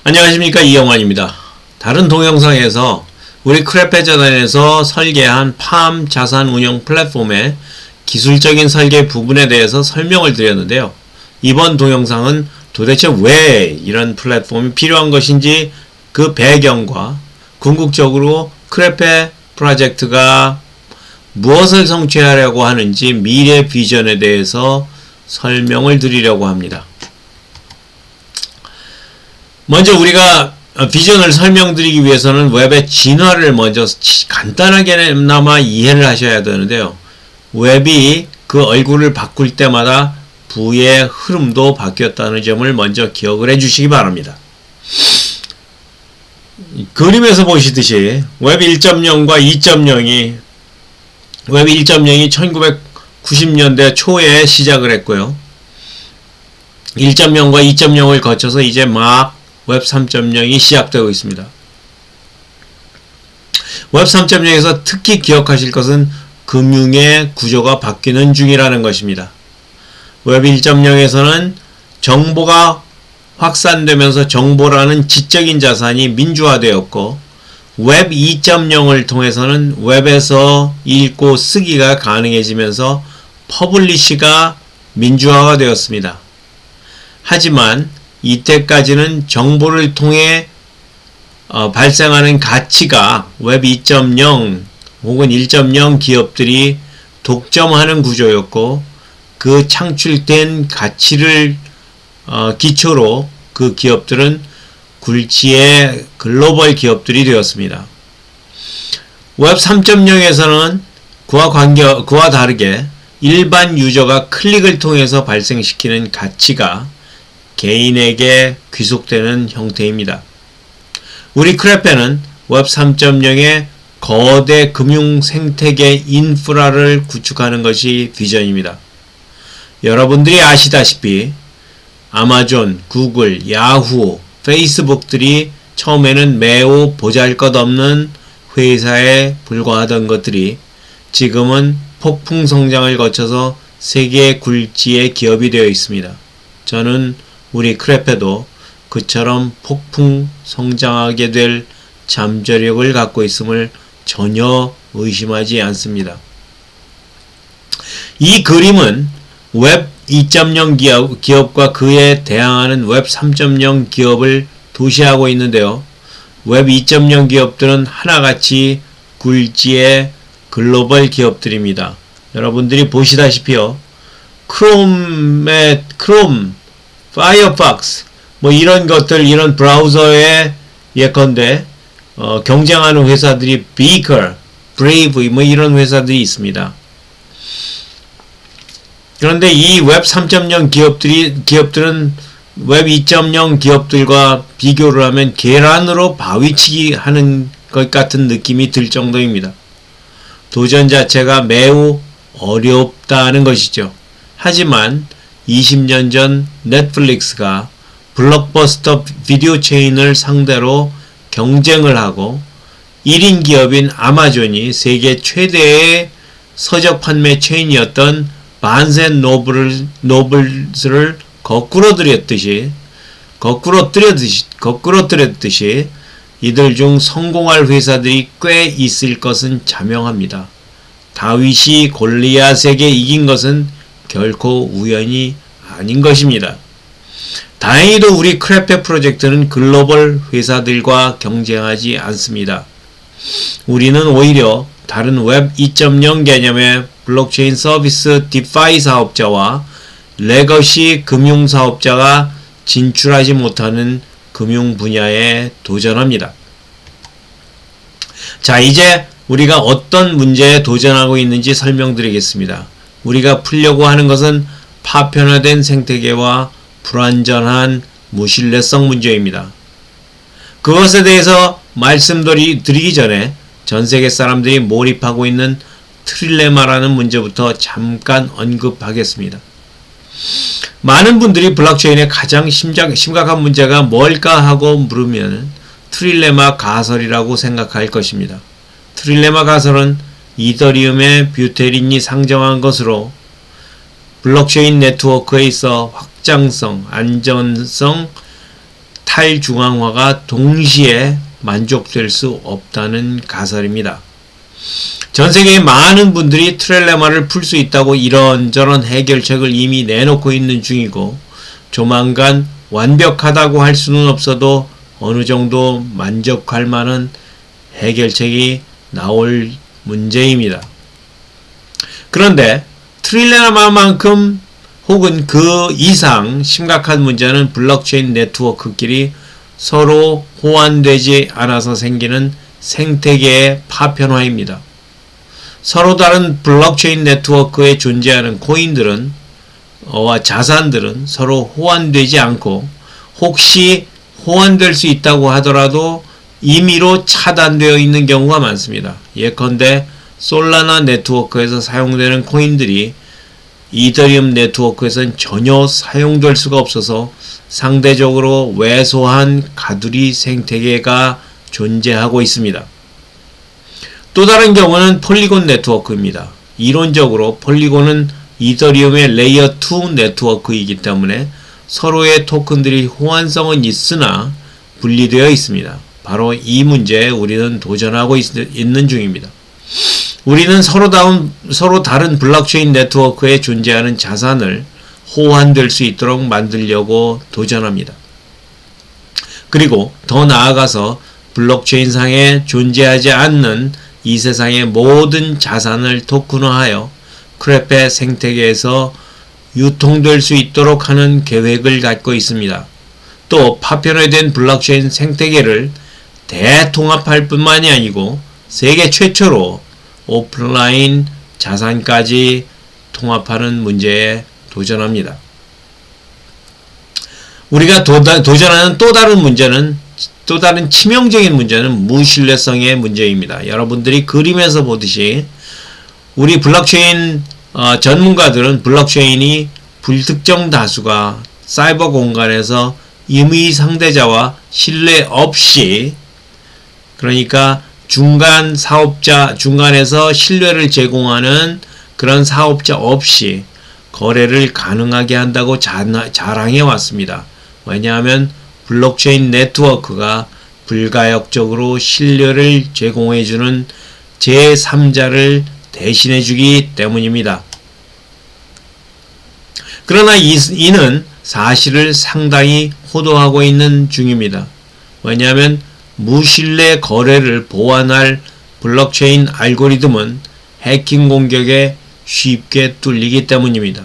안녕하십니까, 이영환입니다. 다른 동영상에서 우리 크레페 재단에서 설계한 팜 자산 운용 플랫폼의 기술적인 설계 부분에 대해서 설명을 드렸는데요. 이번 동영상은 도대체 왜 이런 플랫폼이 필요한 것인지 그 배경과 궁극적으로 크레페 프로젝트가 무엇을 성취하려고 하는지 미래 비전에 대해서 설명을 드리려고 합니다. 먼저 우리가 비전을 설명드리기 위해서는 웹의 진화를 먼저 간단하게나마 이해를 하셔야 되는데요. 웹이 그 얼굴을 바꿀 때마다 부의 흐름도 바뀌었다는 점을 먼저 기억을 해주시기 바랍니다. 그림에서 보시듯이 웹 1.0과 2.0이 웹 1.0이 1990년대 초에 시작을 했고요. 1.0과 2.0을 거쳐서 이제 막 웹 3.0이 시작되고 있습니다. 웹 3.0에서 특히 기억하실 것은 금융의 구조가 바뀌는 중이라는 것입니다. 웹 1.0에서는 정보가 확산되면서 정보라는 지적인 자산이 민주화되었고, 웹 2.0을 통해서는 웹에서 읽고 쓰기가 가능해지면서 퍼블리시가 민주화가 되었습니다. 하지만 이때까지는 정보를 통해 발생하는 가치가 웹 2.0 혹은 1.0 기업들이 독점하는 구조였고, 그 창출된 가치를 기초로 그 기업들은 굴지의 글로벌 기업들이 되었습니다. 웹 3.0에서는 그와 다르게 일반 유저가 클릭을 통해서 발생시키는 가치가 개인에게 귀속되는 형태입니다. 우리 크레페는 웹 3.0의 거대 금융 생태계 인프라를 구축하는 것이 비전입니다. 여러분들이 아시다시피 아마존, 구글, 야후, 페이스북들이 처음에는 매우 보잘것없는 회사에 불과하던 것들이 지금은 폭풍 성장을 거쳐서 세계 굴지의 기업이 되어 있습니다. 저는 우리 크레페도 그처럼 폭풍 성장하게 될 잠재력을 갖고 있음을 전혀 의심하지 않습니다. 이 그림은 웹 2.0 기업과 그에 대항하는 웹 3.0 기업을 도시하고 있는데요. 웹 2.0 기업들은 하나같이 굴지의 글로벌 기업들입니다. 여러분들이 보시다시피요. 크롬, 파이어폭스, 이런 것들, 이런 브라우저의 예컨대 경쟁하는 회사들이 비커, 브레이브 이런 회사들이 있습니다. 그런데 이 웹 3.0 기업들은 웹 2.0 기업들과 비교를 하면 계란으로 바위치기 하는 것 같은 느낌이 들 정도입니다. 도전 자체가 매우 어렵다는 것이죠. 하지만 20년 전 넷플릭스가 블록버스터 비디오 체인을 상대로 경쟁을 하고 1인 기업인 아마존이 세계 최대의 서적 판매 체인이었던 바은스 앤 노블스를 거꾸로 뜨렸듯이 이들 중 성공할 회사들이 꽤 있을 것은 자명합니다. 다윗이 골리앗에게 이긴 것은 결코 우연이 아닌 것입니다. 다행히도 우리 크레페 프로젝트는 글로벌 회사들과 경쟁하지 않습니다. 우리는 오히려 다른 웹 2.0 개념의 블록체인 서비스 디파이 사업자와 레거시 금융 사업자가 진출하지 못하는 금융 분야에 도전합니다. 자, 이제 우리가 어떤 문제에 도전하고 있는지 설명드리겠습니다. 우리가 풀려고 하는 것은 파편화된 생태계와 불완전한 무신뢰성 문제입니다. 그것에 대해서 말씀드리기 전에 전 세계 사람들이 몰입하고 있는 트릴레마라는 문제부터 잠깐 언급하겠습니다. 많은 분들이 블록체인의 가장 심각한 문제가 뭘까 하고 물으면 트릴레마 가설이라고 생각할 것입니다. 트릴레마 가설은 이더리움의 뷰테린이 상정한 것으로 블록체인 네트워크에 있어 확장성, 안전성, 탈중앙화가 동시에 만족될 수 없다는 가설입니다. 전 세계의 많은 분들이 트릴레마를 풀 수 있다고 이런저런 해결책을 이미 내놓고 있는 중이고 조만간 완벽하다고 할 수는 없어도 어느 정도 만족할 만한 해결책이 나올 문제입니다. 그런데 트릴레마만큼 혹은 그 이상 심각한 문제는 블록체인 네트워크끼리 서로 호환되지 않아서 생기는 생태계의 파편화입니다. 서로 다른 블록체인 네트워크에 존재하는 코인들은 자산들은 서로 호환되지 않고 혹시 호환될 수 있다고 하더라도 임의로 차단되어 있는 경우가 많습니다. 예컨대 솔라나 네트워크에서 사용되는 코인들이 이더리움 네트워크에서는 전혀 사용될 수가 없어서 상대적으로 왜소한 가두리 생태계가 존재하고 있습니다. 또 다른 경우는 폴리곤 네트워크입니다. 이론적으로 폴리곤은 이더리움의 레이어 2 네트워크이기 때문에 서로의 토큰들이 호환성은 있으나 분리되어 있습니다. 바로 이 문제에 우리는 도전하고 있는 중입니다. 우리는 서로 다른 블록체인 네트워크에 존재하는 자산을 호환될 수 있도록 만들려고 도전합니다. 그리고 더 나아가서 블록체인상에 존재하지 않는 이 세상의 모든 자산을 토큰화하여 크레페 생태계에서 유통될 수 있도록 하는 계획을 갖고 있습니다. 또 파편화된 블록체인 생태계를 대통합할 뿐만이 아니고 세계 최초로 오프라인 자산까지 통합하는 문제에 도전합니다. 우리가 도전하는 또 다른 치명적인 문제는 무신뢰성의 문제입니다. 여러분들이 그림에서 보듯이 우리 블록체인 전문가들은 블록체인이 불특정 다수가 사이버 공간에서 임의 상대자와 신뢰 없이, 그러니까 중간에서 신뢰를 제공하는 그런 사업자 없이 거래를 가능하게 한다고 자랑해 왔습니다. 왜냐하면 블록체인 네트워크가 불가역적으로 신뢰를 제공해주는 제3자를 대신해주기 때문입니다. 그러나 이는 사실을 상당히 호도하고 있는 중입니다. 왜냐하면 무신뢰 거래를 보완할 블록체인 알고리즘은 해킹 공격에 쉽게 뚫리기 때문입니다.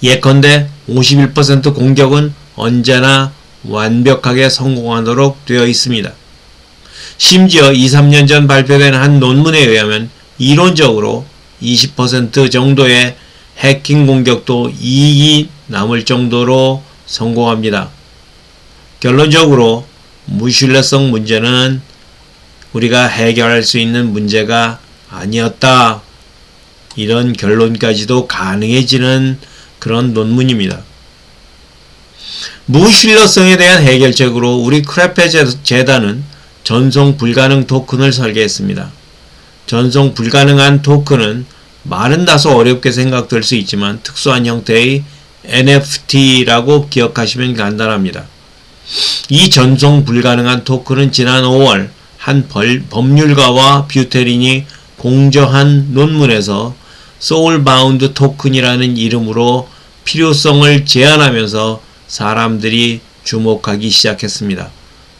예컨대 51% 공격은 언제나 완벽하게 성공하도록 되어 있습니다. 심지어 2-3년 전 발표된 한 논문에 의하면 이론적으로 20% 정도의 해킹 공격도 이익이 남을 정도로 성공합니다. 결론적으로 무신뢰성 문제는 우리가 해결할 수 있는 문제가 아니었다. 이런 결론까지도 가능해지는 그런 논문입니다. 무신뢰성에 대한 해결책으로 우리 크레페 재단은 전송 불가능 토큰을 설계했습니다. 전송 불가능한 토큰은 말은 다소 어렵게 생각될 수 있지만 특수한 형태의 NFT라고 기억하시면 간단합니다. 이 전송 불가능한 토큰은 지난 5월 한 법률가와 뷰테린이 공저한 논문에서 소울바운드 토큰이라는 이름으로 필요성을 제안하면서 사람들이 주목하기 시작했습니다.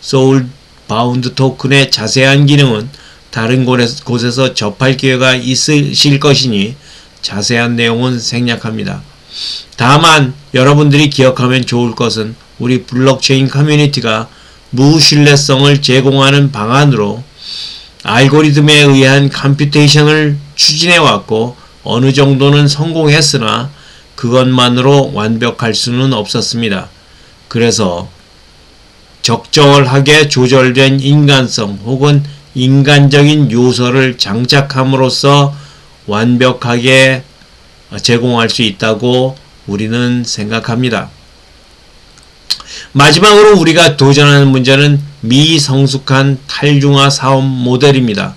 소울바운드 토큰의 자세한 기능은 다른 곳에서 접할 기회가 있으실 것이니 자세한 내용은 생략합니다. 다만 여러분들이 기억하면 좋을 것은 우리 블록체인 커뮤니티가 무신뢰성을 제공하는 방안으로 알고리즘에 의한 컴퓨테이션을 추진해왔고 어느 정도는 성공했으나 그것만으로 완벽할 수는 없었습니다. 그래서 적절하게 조절된 인간성 혹은 인간적인 요소를 장착함으로써 완벽하게 제공할 수 있다고 우리는 생각합니다. 마지막으로 우리가 도전하는 문제는 미성숙한 탈중화 사업 모델입니다.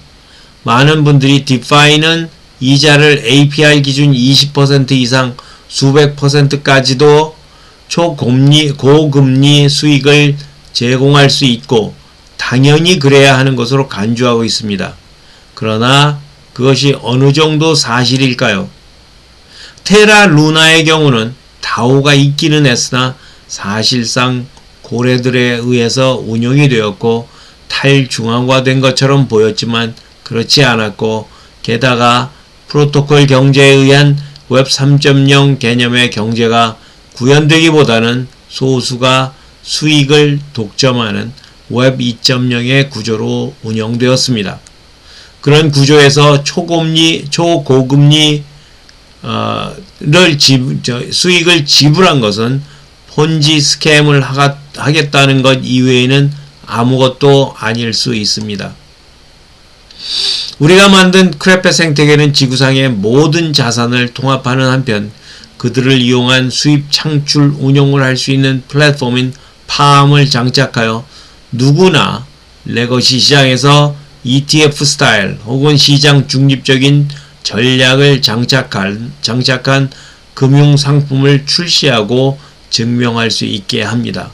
많은 분들이 디파이는 이자를 APR 기준 20% 이상 수백 %까지도 고금리 수익을 제공할 수 있고 당연히 그래야 하는 것으로 간주하고 있습니다. 그러나 그것이 어느 정도 사실일까요? 테라 루나의 경우는 다오가 있기는 했으나 사실상 고래들에 의해서 운영이 되었고 탈중앙화된 것처럼 보였지만 그렇지 않았고, 게다가 프로토콜 경제에 의한 웹 3.0 개념의 경제가 구현되기보다는 소수가 수익을 독점하는 웹 2.0의 구조로 운영되었습니다. 그런 구조에서 초고금리 수익을 지불한 것은 폰지 스캠을 하겠다는 것 이외에는 아무것도 아닐 수 있습니다. 우리가 만든 크레페 생태계는 지구상의 모든 자산을 통합하는 한편 그들을 이용한 수입 창출 운용을 할 수 있는 플랫폼인 팜을 장착하여 누구나 레거시 시장에서 ETF 스타일 혹은 시장 중립적인 전략을 장착한 금융상품을 출시하고 증명할 수 있게 합니다.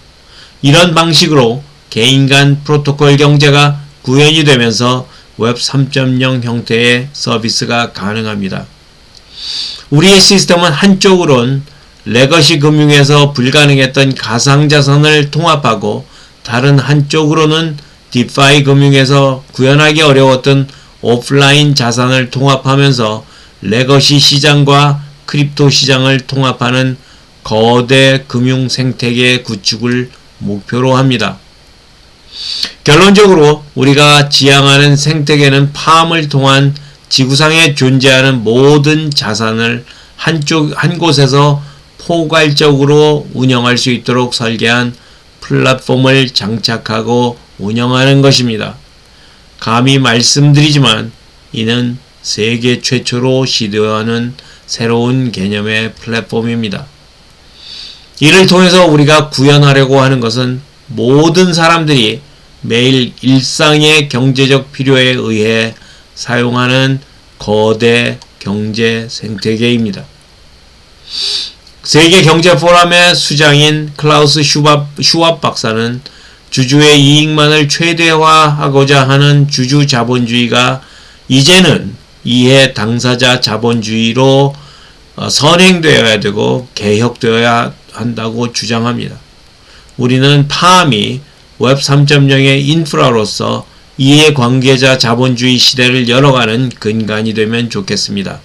이런 방식으로 개인 간 프로토콜 경제가 구현이 되면서 웹 3.0 형태의 서비스가 가능합니다. 우리의 시스템은 한쪽으론 레거시 금융에서 불가능했던 가상자산을 통합하고 다른 한쪽으로는 디파이 금융에서 구현하기 어려웠던 오프라인 자산을 통합하면서 레거시 시장과 크립토 시장을 통합하는 거대 금융 생태계 구축을 목표로 합니다. 결론적으로 우리가 지향하는 생태계는 팜을 통한 지구상에 존재하는 모든 자산을 한 곳에서 포괄적으로 운영할 수 있도록 설계한 플랫폼을 장착하고 운영하는 것입니다. 감히 말씀드리지만 이는 세계 최초로 시도하는 새로운 개념의 플랫폼입니다. 이를 통해서 우리가 구현하려고 하는 것은 모든 사람들이 매일 일상의 경제적 필요에 의해 사용하는 거대 경제 생태계입니다. 세계경제포럼의 수장인 클라우스 슈왑 박사는 주주의 이익만을 최대화하고자 하는 주주 자본주의가 이제는 이해 당사자 자본주의로 선행되어야 되고 개혁되어야 한다고 주장합니다. 우리는 팜이 웹 3.0의 인프라로서 이해관계자 자본주의 시대를 열어가는 근간이 되면 좋겠습니다.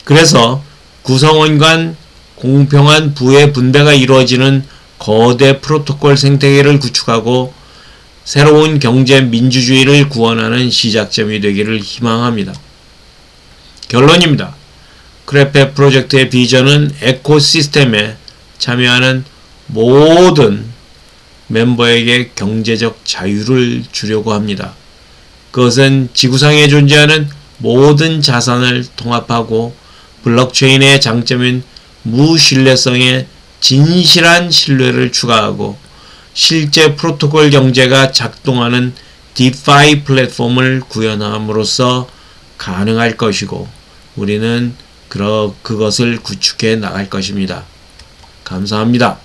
그래서 구성원 간 공평한 부의 분배가 이루어지는 거대 프로토콜 생태계를 구축하고 새로운 경제 민주주의를 구원하는 시작점이 되기를 희망합니다. 결론입니다. 크레페 프로젝트의 비전은 에코시스템에 참여하는 모든 멤버에게 경제적 자유를 주려고 합니다. 그것은 지구상에 존재하는 모든 자산을 통합하고 블록체인의 장점인 무신뢰성에 진실한 신뢰를 추가하고 실제 프로토콜 경제가 작동하는 디파이 플랫폼을 구현함으로써 가능할 것이고 우리는 그것을 구축해 나갈 것입니다. 감사합니다.